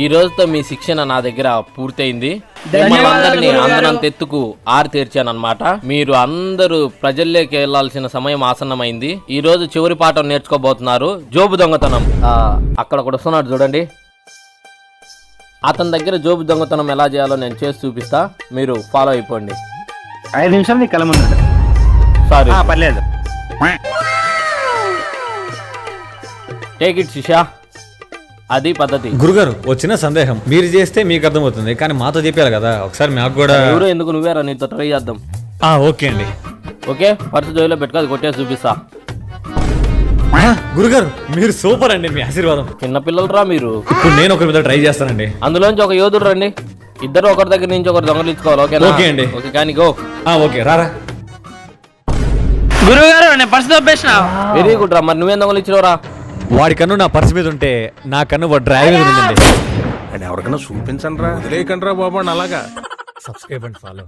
ఈ రోజుతో మీ శిక్షణ నా దగ్గర పూర్తయింది. మిమ్మల్ని అందరినీ అందనంత ఎత్తుకు ఆరు తీర్చానమాట. మీరు అందరూ ప్రజల్లోకి వెళ్లాల్సిన సమయం ఆసన్నమైంది. ఈ రోజు చివరి పాఠం నేర్చుకోబోతున్నారు, జోబు దొంగతనం. అక్కడ కూడా వస్తున్నాడు చూడండి. అతని దగ్గర జోబు దొంగతనం ఎలా చేయాలో నేను చేసి చూపిస్తా, మీరు ఫాలో అయిపోండి. 5 నిమిషాలు నీ కళ్ళ ముందు సారీ, పర్లేదు. టేక్ ఇట్ శిషా, అది పద్ధతి. గురుగారు వచ్చిన సందేహం మీరు చేస్తే మీకు అర్థమవుతుంది, కానీ మాతో చెప్పారు కదా ఒకసారి మాకు కూడా. ఎవరు ఎందుకు, నువ్వేరా, నీతో ట్రై చేద్దాం. ఓకే అండి. ఓకే, పర్సు జోయిలో పెట్టుకోదు, కొట్టేసి చూపిస్తా. గురుగారు మీరు సూపర్ అండి, మీ ఆశీర్వాదం. చిన్న పిల్లలరా మీరు. ఇప్పుడు నేను ఒకరి మీద ట్రై చేస్తానండి. అందులోంచి ఒక యోధుడు రండి, ఇద్దరు ఒకరి దగ్గర నుంచి ఒకరు దొంగలించుకోవాలి. ఓకేనా? ఓకే అండి. ఓకే కానీ గో. ఓకే రారా. గురువుగారు నేను పర్సు తప్పేసిన. వెరీ గుడ్ రా. మరి నువ్వేం దొంగలించినవరా? వాడి కన్ను నా పర్సు మీద ఉంటే నా కన్ను వాడి డ్రైవ్ మీద ఉందండి. ఎవరికైనా చూపించండి రా, వదిలేయకండి రా బాబు అలాగా. Subscribe and follow.